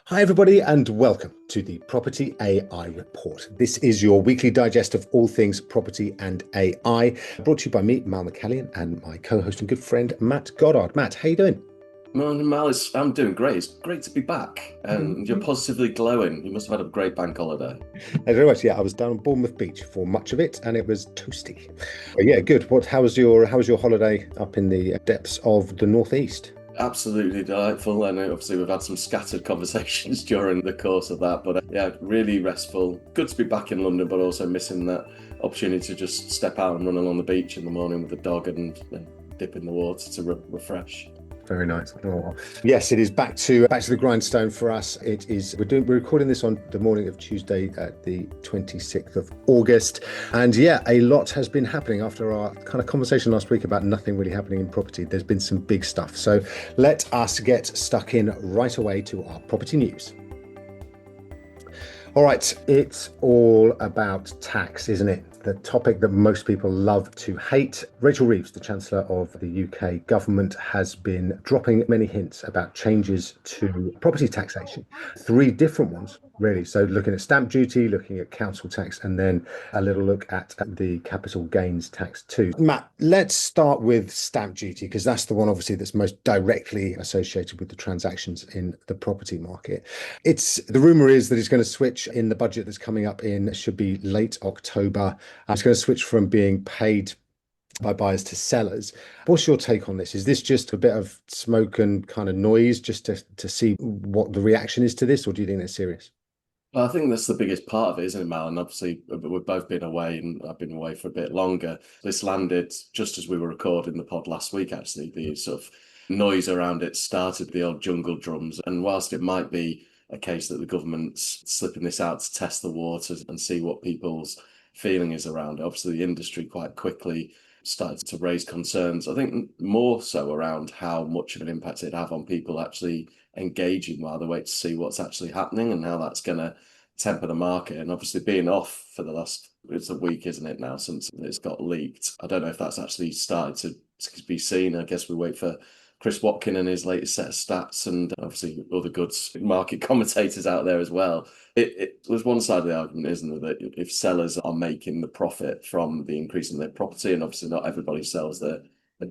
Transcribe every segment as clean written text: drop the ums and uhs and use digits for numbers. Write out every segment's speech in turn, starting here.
Hi, everybody, and welcome to the Property AI Report. This is your weekly digest of all things property and AI, brought to you by me, Mal McCallion, and my co-host and good friend, Matt Goddard. Matt, how you doing? Morning, Mal. I'm doing great. It's great to be back. And you're Thank positively glowing. You must have had a great bank holiday. you very much. Yeah, I was down on Bournemouth Beach for much of it, and it was toasty. But yeah, good. How was your holiday up in the depths of the northeast? Absolutely delightful. And obviously, we've had some scattered conversations during the course of that. But yeah, really restful. Good to be back in London, but also missing that opportunity to just step out and run along the beach in the morning with the dog and dip in the water to refresh. Very nice. Oh. Yes, it is back to the grindstone for us. It is we're recording this on the morning of Tuesday, the 26th of August. And yeah, a lot has been happening after our kind of conversation last week about nothing really happening in property. There's been some big stuff. So let us get stuck in right away to our property news. All right, it's all about tax, isn't it? The topic that most people love to hate. Rachel Reeves, the Chancellor of the UK government, has been dropping many hints about changes to property taxation. Three different ones, really. So looking at stamp duty, looking at council tax, and then a little look at the capital gains tax too. Matt, let's start with stamp duty, because that's the one obviously that's most directly associated with the transactions in the property market. The rumor is that it's going to switch in the budget that's coming up in should be late October. It's going to switch from being paid by buyers to sellers. What's your take on this? Is this just a bit of smoke and kind of noise just to see what the reaction is to this, or do you think it's serious? Well, I think that's the biggest part of it, isn't it, Mal? And obviously, we've both been away, and I've been away for a bit longer. This landed just as we were recording the pod last week, actually. The sort of noise around it started the old jungle drums. And whilst it might be a case that the government's slipping this out to test the waters and see what people's feeling is around it, obviously, the industry quite quickly started to raise concerns. I think more so around how much of an impact it'd have on people actually engaging while they wait to see what's actually happening and how that's going to temper the market. And obviously being off for the last, it's a week, isn't it now, since it's got leaked. I don't know if that's actually started to be seen. I guess we wait for Chris Watkin and his latest set of stats, and obviously other good market commentators out there as well. It was one side of the argument, isn't it, that if sellers are making the profit from the increase in their property, and obviously not everybody sells their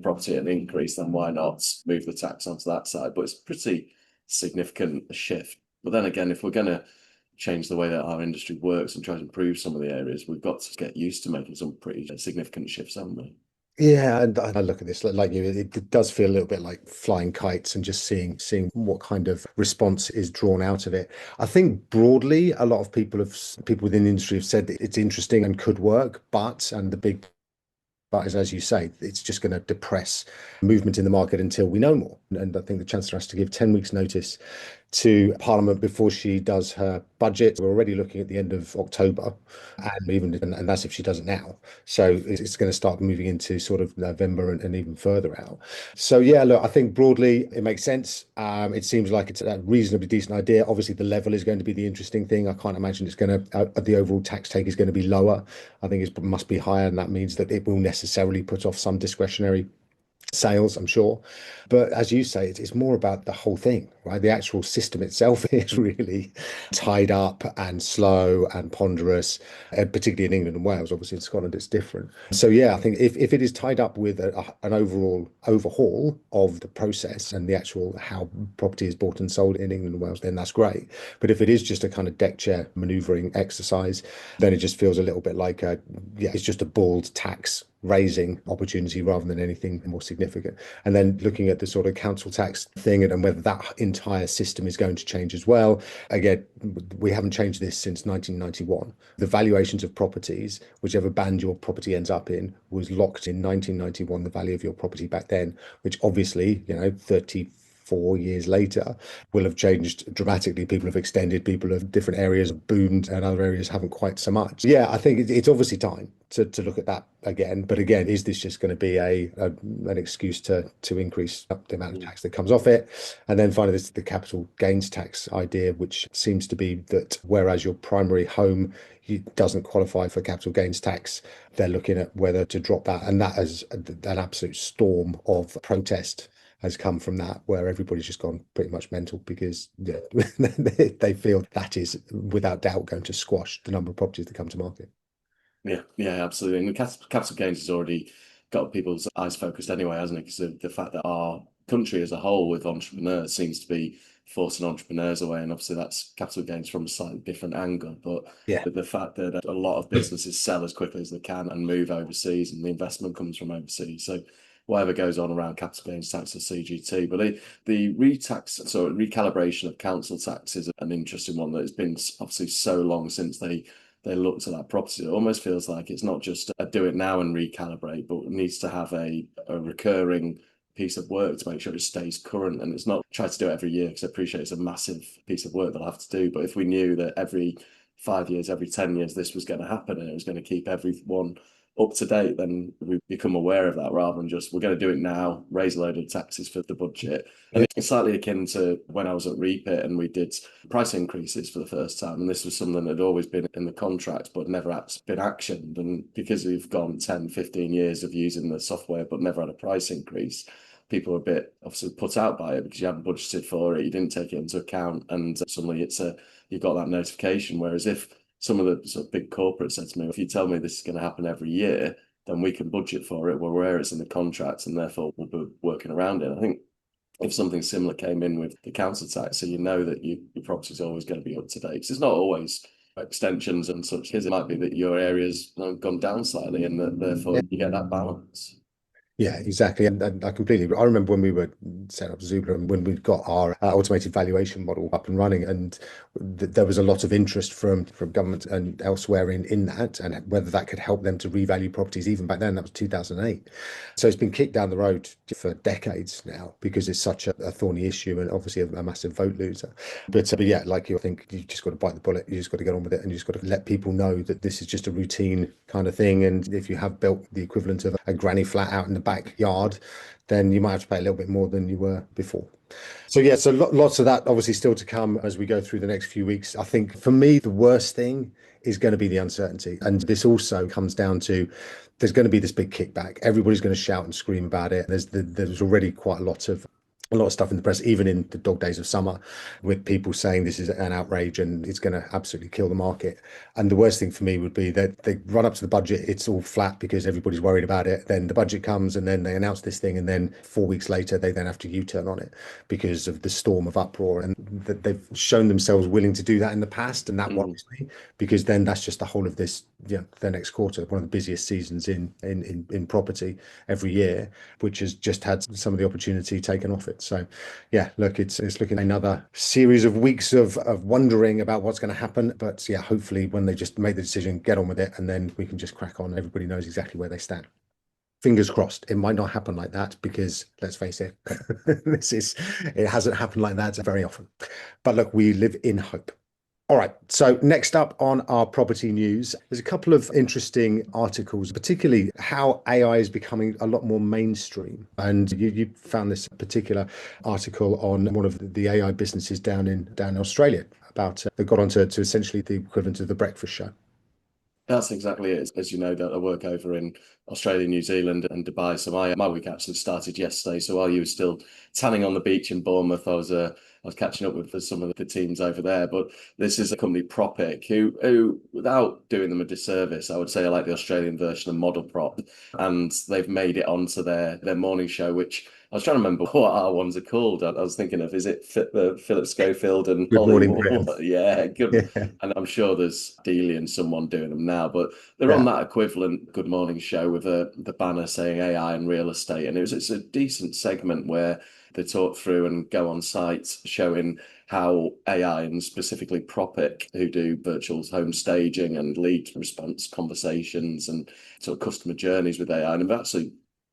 property at an increase, then why not move the tax onto that side? But it's pretty significant shift. But then again, if we're going to change the way that our industry works and try to improve some of the areas, we've got to get used to making some pretty significant shifts, haven't we? Yeah, and I look at this like you, it does feel a little bit like flying kites and just seeing what kind of response is drawn out of it. I think broadly, a lot of people within the industry have said that it's interesting and could work, and the big but as you say, it's just going to depress movement in the market until we know more. And I think the Chancellor has to give 10 weeks notice to Parliament before she does her budget. We're already looking at the end of October, and that's if she does it now. So it's going to start moving into sort of November and even further out. So yeah, look, I think broadly it makes sense. It seems like it's a reasonably decent idea. Obviously, the level is going to be the interesting thing. I can't imagine it's going to the overall tax take is going to be lower. I think it must be higher, and that means that it will necessarily put off some discretionary sales, I'm sure. But as you say, it's more about the whole thing, right? The actual system itself is really tied up and slow and ponderous, particularly in England and Wales. Obviously, in Scotland, it's different. So, yeah, I think if it is tied up with an overall overhaul of the process and the actual how property is bought and sold in England and Wales, then that's great. But if it is just a kind of deck chair maneuvering exercise, then it just feels a little bit like it's just a bald tax raising opportunity rather than anything more significant. And then looking at the sort of council tax thing and whether that entire system is going to change as well. Again, we haven't changed this since 1991. The valuations of properties, whichever band your property ends up in, was locked in 1991, the value of your property back then, which obviously, 34 years later will have changed dramatically. People have extended, people of different areas have boomed, and other areas haven't quite so much. Yeah, I think it's obviously time to look at that again. But again, is this just going to be an excuse to increase the amount of tax that comes off it? And then finally, there's the capital gains tax idea, which seems to be that whereas your primary home doesn't qualify for capital gains tax, they're looking at whether to drop that, and that is an absolute storm of protest has come from that, where everybody's just gone pretty much mental because yeah, they feel that is without doubt going to squash the number of properties that come to market. Yeah, yeah, absolutely. And the capital gains has already got people's eyes focused anyway, hasn't it? Because of the fact that our country as a whole with entrepreneurs seems to be forcing entrepreneurs away. And obviously that's capital gains from a slightly different angle. But Yeah. the fact that a lot of businesses sell as quickly as they can and move overseas and the investment comes from overseas. So whatever goes on around capital gains tax or CGT. But the recalibration of council tax is an interesting one that has been obviously so long since they looked at that property. It almost feels like it's not just a do it now and recalibrate, but it needs to have a recurring piece of work to make sure it stays current. And it's not try to do it every year because I appreciate it's a massive piece of work they'll have to do. But if we knew that every 5 years, every 10 years, this was going to happen and it was going to keep everyone up to date, then we become aware of that rather than just we're going to do it now, raise a load of taxes for the budget. And it's slightly akin to when I was at Repit and we did price increases for the first time. And this was something that had always been in the contract but never been actioned. And because we've gone 10, 15 years of using the software but never had a price increase, people are a bit obviously put out by it because you haven't budgeted for it, you didn't take it into account, and suddenly you've got that notification. Whereas if some of the sort of big corporates said to me, if you tell me this is going to happen every year, then we can budget for it. We're aware it's in the contract and therefore we'll be working around it. I think if something similar came in with the council tax, so you know that your property is always going to be up to date. Because it's not always extensions and such. It might be that your area's gone down slightly and that therefore you get that balance. Yeah, exactly. And I completely, I remember when we were setting up Zoopla and when we got our automated valuation model up and running, and there was a lot of interest from government and elsewhere in that, and whether that could help them to revalue properties. Even back then, that was 2008. So it's been kicked down the road for decades now because it's such a thorny issue and obviously a massive vote loser. But yeah, like you think you just got to bite the bullet. You just got to get on with it, and you just got to let people know that this is just a routine kind of thing. And if you have built the equivalent of a granny flat out in the backyard, then you might have to pay a little bit more than you were before. So yeah, so lots of that obviously still to come as we go through the next few weeks. I think for me, the worst thing is going to be the uncertainty. And this also comes down to there's going to be this big kickback. Everybody's going to shout and scream about it. There's already quite a lot of stuff in the press, even in the dog days of summer, with people saying this is an outrage and it's going to absolutely kill the market. And the worst thing for me would be that they run up to the budget, it's all flat because everybody's worried about it. Then the budget comes and then they announce this thing, and then 4 weeks later they then have to U-turn on it because of the storm of uproar. And that they've shown themselves willing to do that in the past, and that worries me because then that's just the whole of this, the next quarter, one of the busiest seasons in property every year, which has just had some of the opportunity taken off it. So, yeah, look, it's looking another series of weeks of wondering about what's going to happen. But yeah, hopefully when they just make the decision, get on with it, and then we can just crack on. Everybody knows exactly where they stand. Fingers crossed. It might not happen like that because let's face it, it hasn't happened like that very often. But look, we live in hope. All right. So next up on our property news, there's a couple of interesting articles, particularly how AI is becoming a lot more mainstream. And you found this particular article on one of the AI businesses down in Australia about they got onto to essentially the equivalent of the breakfast show. That's exactly it. As you know, that I work over in Australia, New Zealand, and Dubai. So my week actually started yesterday. So while you were still tanning on the beach in Bournemouth, I was catching up with some of the teams over there. But this is a company, Propic, who without doing them a disservice, I would say I like the Australian version of Model Prop, and they've made it onto their morning show, which I was trying to remember what our ones are called. I was thinking of, is it Philip Schofield and Good Holly? morning, Britain. Yeah, good. Yeah, And I'm sure there's Dealey and someone doing them now, but they're on yeah. that equivalent Good Morning show with the banner saying AI and real estate. And it's a decent segment where they talk through and go on site showing how AI and specifically Propic, who do virtual home staging and lead response conversations and sort of customer journeys with AI. And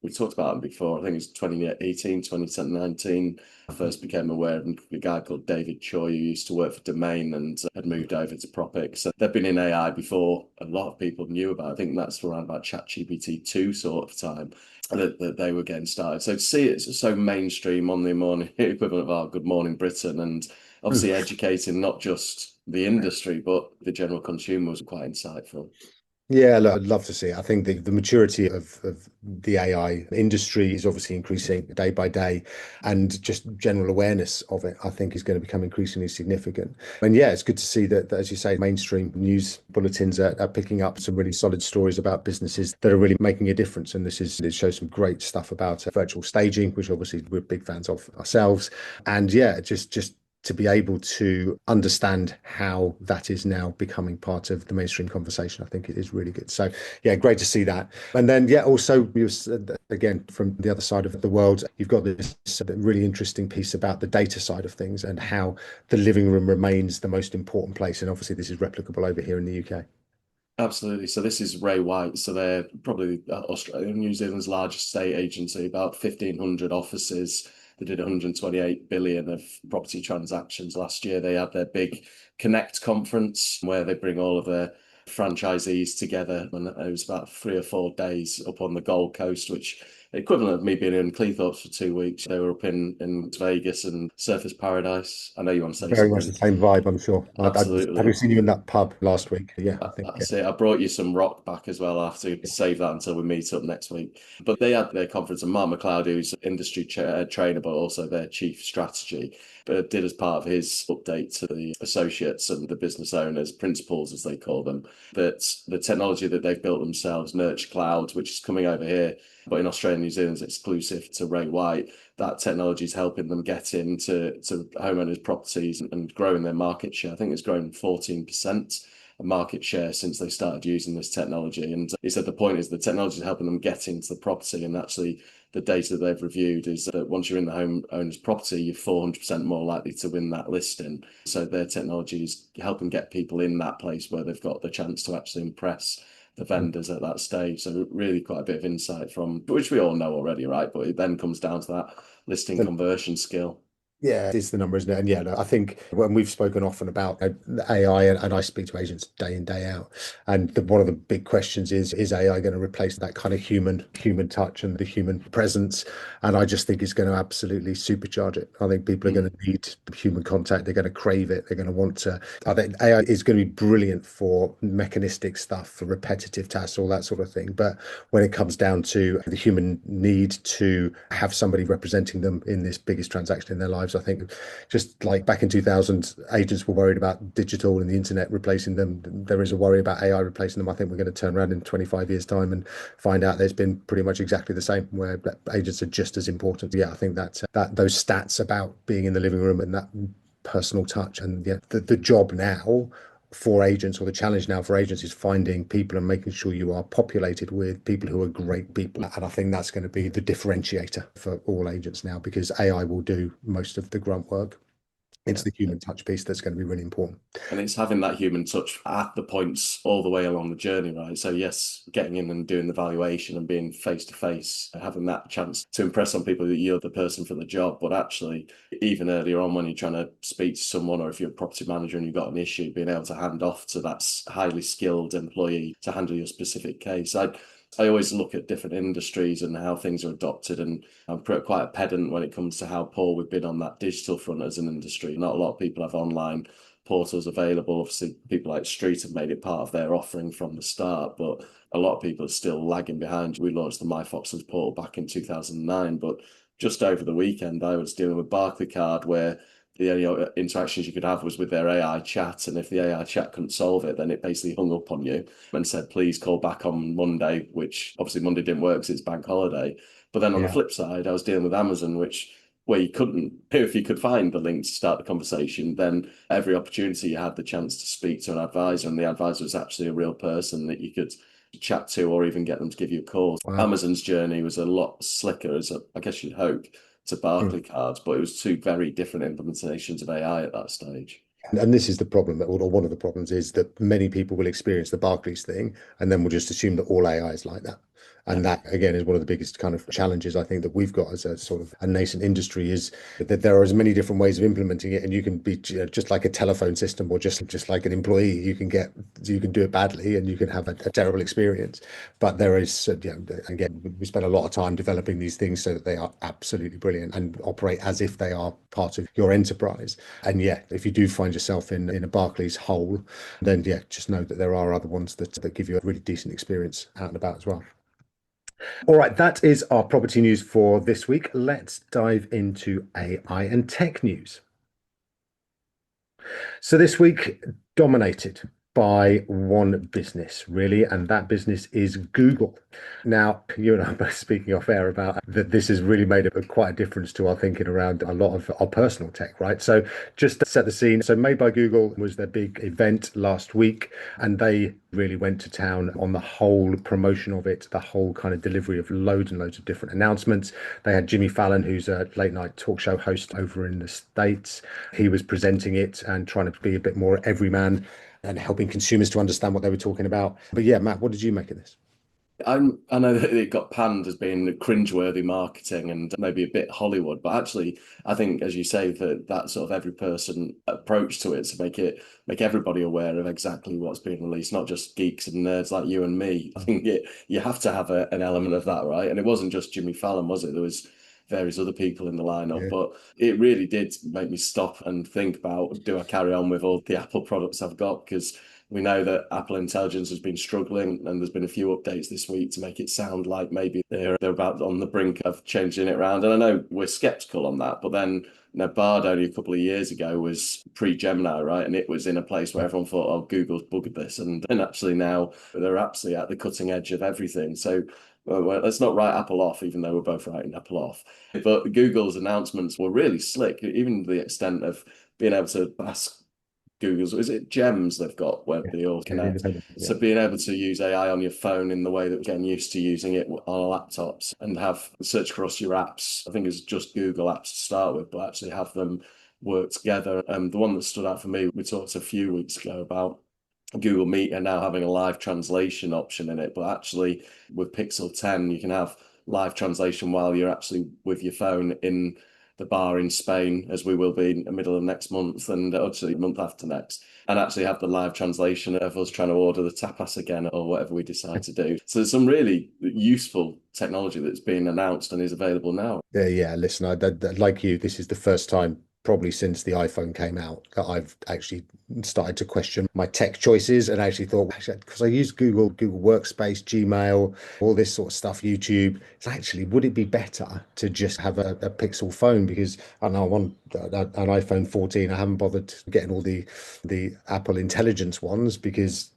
we talked about them before. I think it's 2018, 2019. I first became aware of a guy called David Choi who used to work for Domain and had moved over to Propic. So they've been in AI before a lot of people knew about. I think that's around about ChatGPT 2 sort of time that they were getting started. So to see it so mainstream on the morning equivalent of our Good Morning Britain, and obviously educating not just the industry but the general consumer was quite insightful. Yeah, look, I'd love to see it. I think the maturity of the AI industry is obviously increasing day by day, and just general awareness of it, I think, is going to become increasingly significant. And yeah, it's good to see that as you say, mainstream news bulletins are picking up some really solid stories about businesses that are really making a difference. And it shows some great stuff about virtual staging, which obviously we're big fans of ourselves. And yeah, just to be able to understand how that is now becoming part of the mainstream conversation, I think it is really good. So, yeah, great to see that. And then, yeah, also, again, from the other side of the world, you've got this really interesting piece about the data side of things and how the living room remains the most important place. And obviously, this is replicable over here in the UK. Absolutely. So this is Ray White. So they're probably Australia, New Zealand's largest estate agency, about 1,500 offices. They did 128 billion of property transactions last year. They had their big Connect conference where they bring all of their franchisees together, and it was about 3 or 4 days up on the Gold Coast, which equivalent of me being in Cleethorpes for 2 weeks. They were up in Vegas and Surfers Paradise. I know you want to say Very much the something. same vibe, I'm sure. Having Absolutely. seen you in that pub last week, yeah, I think I say I brought you some rock back as well. I have to save that until we meet up next week. But they had their conference, and Mark McLeod, who's industry trainer, but also their chief strategy, but did as part of his update to the associates and the business owners, principals as they call them, that the technology that they've built themselves, Nurture Cloud, which is coming over here, but in Australia and New Zealand is exclusive to Ray White. That technology is helping them get into homeowners' properties and growing their market share. I think it's grown 14% market share since they started using this technology. And he said the point is the technology is helping them get into the property. And actually, the data that they've reviewed is that once you're in the homeowner's property, you're 400% more likely to win that listing. So their technology is helping get people in that place where they've got the chance to actually impress the vendors at that stage. So really quite a bit of insight from, which we all know already, right? But it then comes down to that listing conversion skill. yeah, it's the number, isn't it? And yeah, no, I think when we've spoken often about AI, and I speak to agents day in, day out, and one of the big questions is AI going to replace that kind of human touch and the human presence? And I just think it's going to absolutely supercharge it. I think people are Mm. going to need human contact. They're going to crave it. They're going to want to. I think AI is going to be brilliant for mechanistic stuff, for repetitive tasks, all that sort of thing. But when it comes down to the human need to have somebody representing them in this biggest transaction in their lives, I think just like back in 2000, agents were worried about digital and the internet replacing them. There is a worry about AI replacing them. I think we're going to turn around in 25 years' time and find out there's been pretty much exactly the same, where agents are just as important. Yeah, I think that those stats about being in the living room and that personal touch, and yeah, the job now for agents, or the challenge now for agents, is finding people and making sure you are populated with people who are great people. And I think that's going to be the differentiator for all agents now, because AI will do most of the grunt work. It's Yeah. the human touch piece that's going to be really important. And it's having that human touch at the points all the way along the journey, right? So yes, getting in and doing the valuation and being face to face, having that chance to impress on people that you're the person for the job. But actually, even earlier on when you're trying to speak to someone, or if you're a property manager and you've got an issue, being able to hand off to that highly skilled employee to handle your specific case. I always look at different industries and how things are adopted, and I'm quite a pedant when it comes to how poor we've been on that digital front as an industry. Not a lot of people have online portals available. Obviously, people like Street have made it part of their offering from the start, but a lot of people are still lagging behind. We launched the My Foxtons portal back in 2009, but just over the weekend, I was dealing with Barclaycard, where the only interactions you could have was with their AI chat. And if the AI chat couldn't solve it, then it basically hung up on you and said, please call back on Monday, which obviously Monday didn't work because it's bank holiday. But then on the Yeah. flip side, I was dealing with Amazon, which where you couldn't, if you could find the link to start the conversation, then every opportunity you had the chance to speak to an advisor, and the advisor was actually a real person that you could chat to or even get them to give you a call. Wow. Amazon's journey was a lot slicker, as I guess you'd hope, to Barclaycard, but it was two very different implementations of AI at that stage. And this is the problem, that, one of the problems is that many people will experience the Barclays thing and then will just assume that all AI is like that. Yeah. And that, again, is one of the biggest kind of challenges I think that we've got as a sort of a nascent industry, is that there are as many different ways of implementing it. And you can be, just like a telephone system, or just like an employee, you can do it badly and you can have a terrible experience. But there is, again, we spend a lot of time developing these things so that they are absolutely brilliant and operate as if they are part of your enterprise. And yeah, if you do find yourself in a Barclays hole, then yeah, just know that there are other ones that give you a really decent experience out and about as well. All right, that is our property news for this week. Let's dive into AI and tech news. So this week, dominated by one business, really, and that business is Google. Now, you and I are both speaking off air about that this has really made quite a difference to our thinking around a lot of our personal tech, right? So just to set the scene, so Made by Google was their big event last week, and they really went to town on the whole promotion of it, the whole kind of delivery of loads and loads of different announcements. They had Jimmy Fallon, who's a late night talk show host over in the States. He was presenting it and trying to be a bit more everyman and helping consumers to understand what they were talking about. But yeah, Matt, what did you make of this? I know that it got panned as being cringeworthy marketing and maybe a bit Hollywood, but actually, I think, as you say, that sort of every person approach to it to make everybody aware of exactly what's being released, not just geeks and nerds like you and me. I think you have to have an element of that, right? And it wasn't just Jimmy Fallon, was it? There was various other people in the lineup, Yeah. but it really did make me stop and think about, do I carry on with all the Apple products I've got? Because we know that Apple Intelligence has been struggling, and there's been a few updates this week to make it sound like maybe they're about on the brink of changing it around. And I know we're skeptical on that, but then Bard only a couple of years ago was pre-Gemini, right? And it was in a place where everyone thought, oh, Google's buggered this. And actually now they're absolutely at the cutting edge of everything. So well, let's not write Apple off, even though we're both writing Apple off. But Google's announcements were really slick, even to the extent of being able to ask Google's, is it Gems they've got where Yeah. they all Yeah, the connect? independent. Yeah. So being able to use AI on your phone in the way that we're getting used to using it on our laptops, and have search across your apps. I think it's just Google apps to start with, but actually have them work together. And the one that stood out for me, we talked a few weeks ago about Google Meet are now having a live translation option in it, but actually with Pixel 10, you can have live translation while you're actually with your phone in the bar in Spain, as we will be in the middle of next month and actually a month after next, and actually have the live translation of us trying to order the tapas again or whatever we decide to do. So there's some really useful technology that's being announced and is available now. Yeah, listen, like you, this is the first time probably since the iPhone came out that I've actually started to question my tech choices, and actually thought, actually, because I use Google Workspace, Gmail, all this sort of stuff, YouTube, it's actually, would it be better to just have a Pixel phone? Because I know I'm on an iPhone 14. I haven't bothered getting all the Apple Intelligence ones because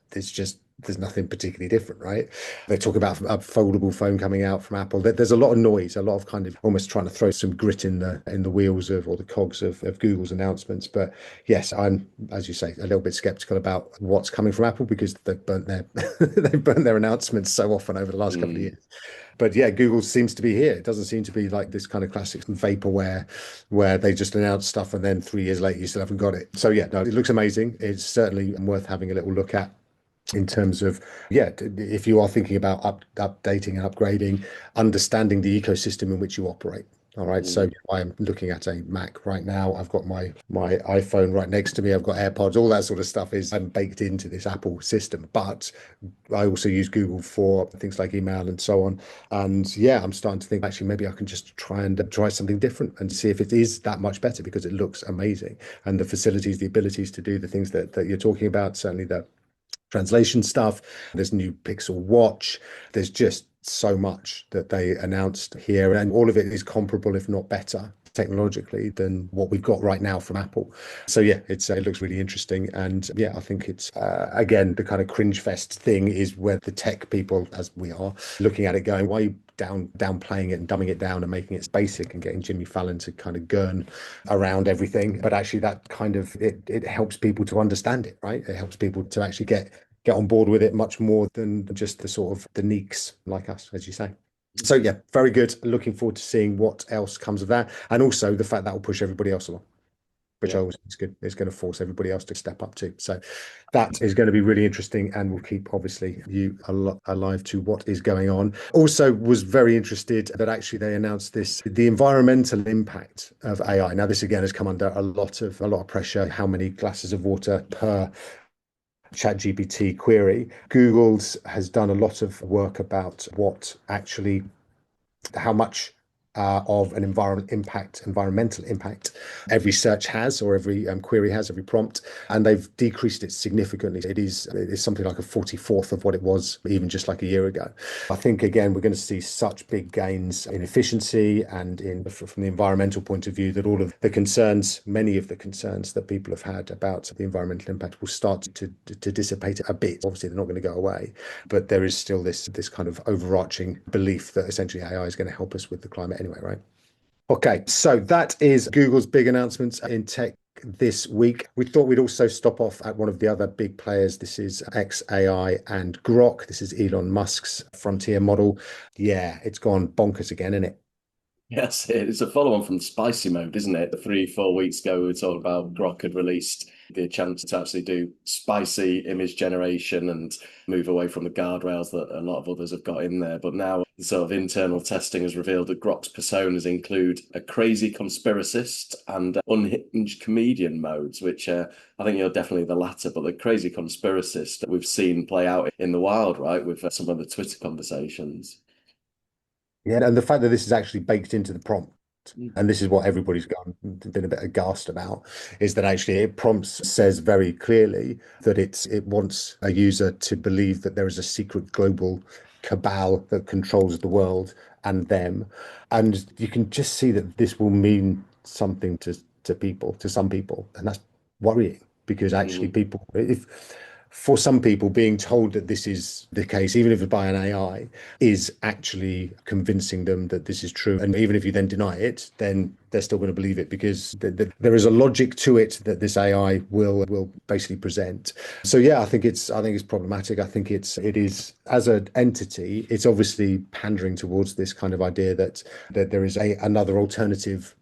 there's nothing particularly different, right? They talk about a foldable phone coming out from Apple. There's a lot of noise, a lot of kind of almost trying to throw some grit in the wheels of, or the cogs of Google's announcements. But yes, I'm, as you say, a little bit skeptical about what's coming from Apple, because they've burnt their they've burnt their announcements so often over the last couple of Mm. years. But yeah, Google seems to be here. It doesn't seem to be like this kind of classic vaporware where they just announce stuff and then 3 years later you still haven't got it. So yeah, no, it looks amazing. It's certainly worth having a little look at, in terms of, yeah, if you are thinking about updating and upgrading, understanding the ecosystem in which you operate. All right, so Mm. I'm looking at a Mac right now. I've got my iPhone right next to me. I've got AirPods. All that sort of stuff is, I'm baked into this Apple system. But I also use Google for things like email and so on. And yeah, I'm starting to think, actually maybe I can just try something different and see if it is that much better, because it looks amazing, and the facilities, the abilities to do the things that you're talking about, certainly the translation stuff. There's new Pixel Watch. There's just so much that they announced here, and all of it is comparable, if not better, technologically than what we've got right now from Apple. So yeah, it looks really interesting, and yeah, I think it's again, the kind of cringe fest thing is where the tech people, as we are, looking at it going, why are you downplaying it and dumbing it down and making it basic, and getting Jimmy Fallon to kind of gurn around everything? But actually, that kind of, it helps people to understand it, right? It helps people to actually get on board with it much more than just the sort of the neeks like us, as you say. So yeah, very good. Looking forward to seeing what else comes of that, and also the fact that will push everybody else along. which Yeah. always is good. It's going to force everybody else to step up to. So that is going to be really interesting, and we'll keep obviously you alive to what is going on. Also, was very interested that actually they announced this, the environmental impact of AI. Now, this again has come under a lot of pressure. How many glasses of water per ChatGPT query? Google's has done a lot of work about what actually how much of an environmental impact every search has, or every query has, every prompt, and they've decreased it significantly. It is something like a 44th of what it was even just like a year ago. I think again we're going to see such big gains in efficiency and in from the environmental point of view that all of the concerns, many of the concerns that people have had about the environmental impact will start to dissipate a bit. Obviously, they're not going to go away, but there is still this kind of overarching belief that essentially AI is going to help us with the climate anyway, right? Okay, so that is Google's big announcements in tech this week. We thought we'd also stop off at one of the other big players. This is XAI and Grok. This is Elon Musk's frontier model. Yeah, it's gone bonkers again, isn't it? Yes, it's a follow-on from Spicy Mode, isn't it? 3, 4 weeks ago, we were talking about Grok had released the chance to actually do spicy image generation and move away from the guardrails that a lot of others have got in there. But now, the sort of internal testing has revealed that Grok's personas include a crazy conspiracist and unhinged comedian modes, which I think you're definitely the latter. But the crazy conspiracist we've seen play out in the wild, right, with some of the Twitter conversations. Yeah, and the fact that this is actually baked into the prompt, Mm. and this is what everybody's been a bit aghast about, is that actually it prompts says very clearly that it wants a user to believe that there is a secret global cabal that controls the world and them, and you can just see that this will mean something to people, to some people, and that's worrying because actually Mm. people, if for some people being told that this is the case, even if it's by an AI, is actually convincing them that this is true. And even if you then deny it, then they're still going to believe it because there is a logic to it that this AI will basically present. So yeah, I think it's problematic. I think it is as an entity, it's obviously pandering towards this kind of idea that there is another alternative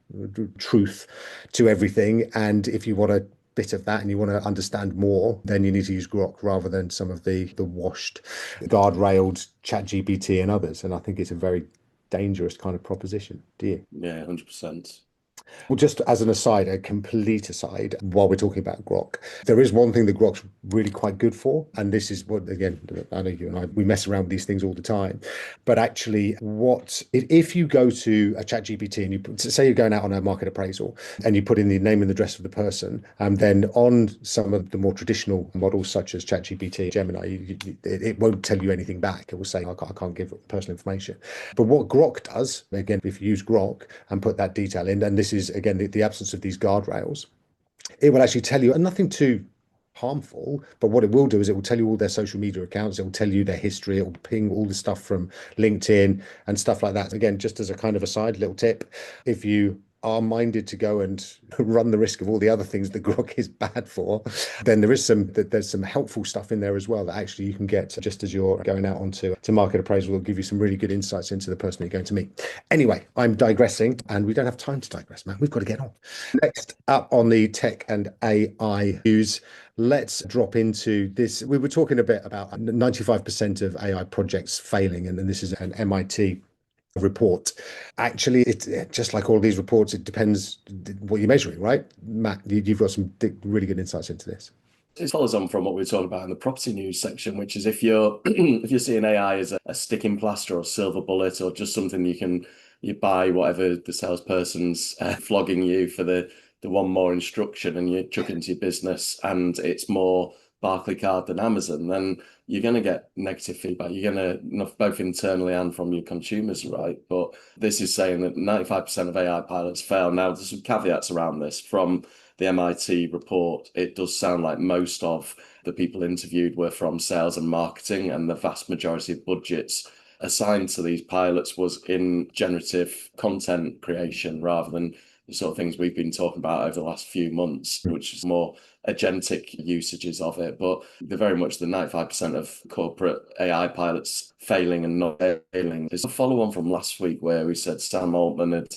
truth to everything. And if you want to bit of that and you want to understand more, then you need to use Grok rather than some of the washed, guardrailed ChatGPT and others. And I think it's a very dangerous kind of proposition. Do you? Yeah, 100%. Well, just as an aside, a complete aside, while we're talking about Grok, there is one thing that Grok's really quite good for, and this is what, again, I know you and I, we mess around with these things all the time, but actually, if you go to a chat GPT and say you're going out on a market appraisal and you put in the name and address of the person, and then on some of the more traditional models such as ChatGPT, Gemini, it won't tell you anything back. It will say, I can't give personal information. But what Grok does, again, if you use Grok and put that detail in, and this is again the absence of these guardrails, it will actually tell you, and nothing too harmful, but what it will do is it will tell you all their social media accounts, it will tell you their history, it will ping all the stuff from LinkedIn and stuff like that. Again, just as a kind of a side little tip, if you are minded to go and run the risk of all the other things that Grok is bad for, then there's some helpful stuff in there as well that actually you can get just as you're going out onto to market appraisal. Will give you some really good insights into the person you're going to meet. Anyway, I'm digressing, and we don't have time to digress, man. We've got to get on. Next up on the tech and AI news, let's drop into this. We were talking a bit about 95% of AI projects failing, and this is an MIT report. Actually, it's just like all these reports, it depends what you're measuring, right? Matt, you've got some really good insights into this. It follows on from what we were talking about in the property news section, which is if you're if you're seeing AI as a sticking plaster or silver bullet or just something you buy whatever the salesperson's flogging you for the one more instruction and you chuck into your business and it's more Barclaycard than Amazon, then you're going to get negative feedback. You're going to both internally and from your consumers, right? But this is saying that 95% of AI pilots fail. Now, there's some caveats around this from the MIT report. It does sound like most of the people interviewed were from sales and marketing, and the vast majority of budgets assigned to these pilots was in generative content creation rather than the sort of things we've been talking about over the last few months, which is more agentic usages of it. But they're very much the 95% of corporate AI pilots failing and not failing. There's a follow on from last week where we said Sam Altman had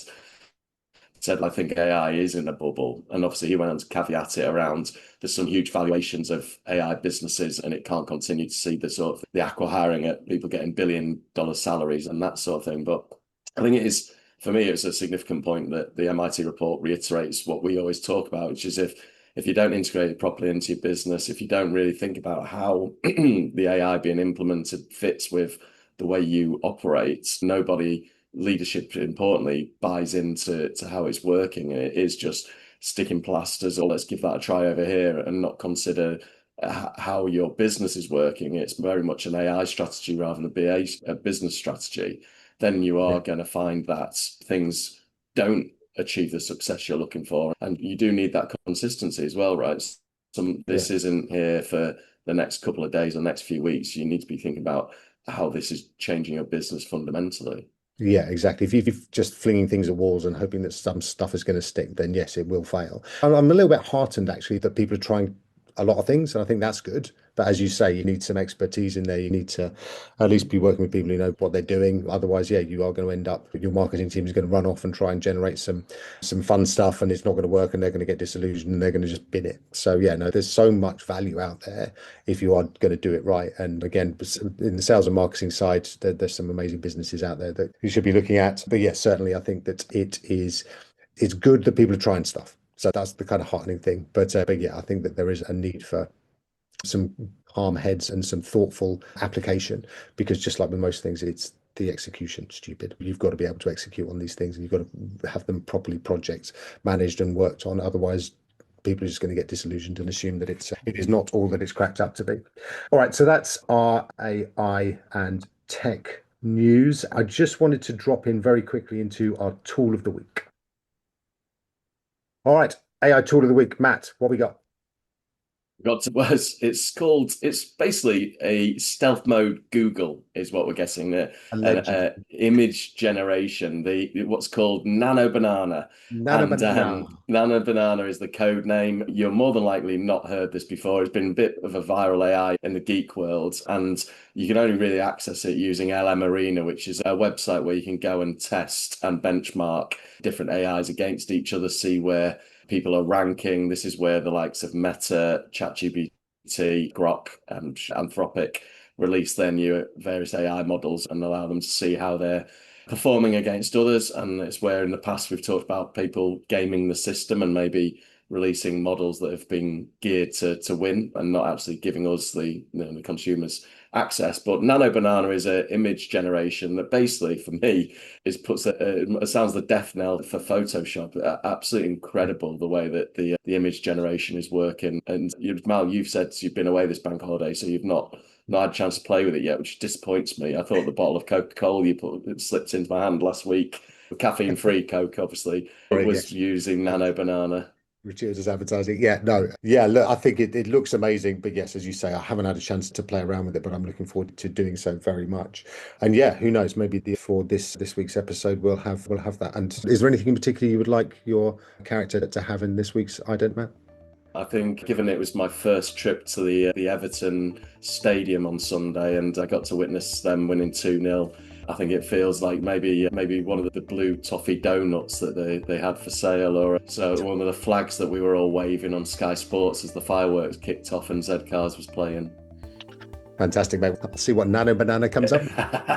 said, I think AI is in a bubble. And obviously he went on to caveat it around there's some huge valuations of AI businesses and it can't continue to see the sort of the acqui-hiring at people getting $1 billion salaries and that sort of thing. But I think it is, for me, it's a significant point that the MIT report reiterates what we always talk about, which is if you don't integrate it properly into your business, if you don't really think about how the AI being implemented fits with the way you operate, nobody, leadership importantly, buys into how it's working. It is just sticking plasters or let's give that a try over here and not consider how your business is working. It's very much an AI strategy rather than a business strategy. Then you are going to find that things don't achieve the success you're looking for. And you do need that consistency as well, right? This isn't here for the next couple of days or next few weeks. You need to be thinking about how this is changing your business fundamentally. Yeah, exactly. If you're just flinging things at walls and hoping that some stuff is going to stick, then yes, it will fail. I'm a little bit heartened actually that people are trying a lot of things, and I think that's good. But as you say, you need some expertise in there. You need to at least be working with people who know what they're doing. Otherwise, yeah, you are going to end up, your marketing team is going to run off and try and generate some fun stuff, and it's not going to work, and they're going to get disillusioned, and they're going to just bin it. So yeah, no, there's so much value out there if you are going to do it right. And again, in the sales and marketing side, there's some amazing businesses out there that you should be looking at. But yes, certainly, I think that it's good that people are trying stuff. So that's the kind of heartening thing. But yeah, I think that there is a need for some calm heads and some thoughtful application, because just like with most things, it's the execution stupid. You've got to be able to execute on these things, and you've got to have them properly projects managed and worked on. Otherwise, people are just going to get disillusioned and assume that it is not all that it's cracked up to be. All right, so that's our AI and tech news. I just wanted to drop in very quickly into our tool of the week. All right, AI tool of the week. Matt, what we got? It's basically a stealth mode Google is what we're getting there. Image generation, what's called Nano Banana. Nano Banana. Nano Banana is the code name. You're more than likely not heard this before. It's been a bit of a viral AI in the geek world, and you can only really access it using LM Arena, which is a website where you can go and test and benchmark different AIs against each other, see where people are ranking. This is where the likes of Meta, ChatGPT, Grok, and Anthropic release their new various AI models and allow them to see how they're performing against others. And it's where in the past we've talked about people gaming the system and maybe releasing models that have been geared to win and not actually giving us the consumers access. But Nano Banana is an image generation that basically, for me, it sounds the death knell for Photoshop. Absolutely incredible the way that the image generation is working. And Mal, you've said you've been away this bank holiday, so you've not had a chance to play with it yet, which disappoints me. I thought the bottle of Coca-Cola it slipped into my hand last week, caffeine-free Coke, obviously, was using Nano Banana. Gratuitous advertising. Yeah, no. Yeah, look, I think it looks amazing. But yes, as you say, I haven't had a chance to play around with it, but I'm looking forward to doing so very much. And yeah, who knows? Maybe for this week's episode, we'll have that. And is there anything in particular you would like your character to have in this week's Ident, Matt? I think, given it was my first trip to the Everton stadium on Sunday, and I got to witness them winning 2-0. I think it feels like maybe one of the blue toffee donuts that they had for sale, or so one of the flags that we were all waving on Sky Sports as the fireworks kicked off and Z Cars was playing. Fantastic, mate. I'll see what Nano Banana comes up.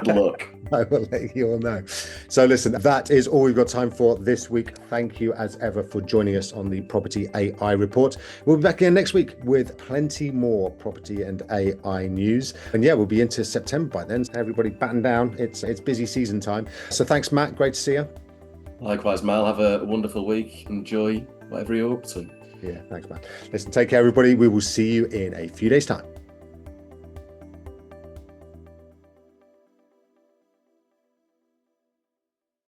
Look. I will let you all know. So listen, that is all we've got time for this week. Thank you as ever for joining us on the Property AI Report. We'll be back again next week with plenty more property and AI news. And yeah, we'll be into September by then. Everybody batten down. It's busy season time. So thanks, Matt. Great to see you. Likewise, Mal. Have a wonderful week. Enjoy whatever you're up to. Yeah, thanks, Matt. Listen, take care, everybody. We will see you in a few days' time.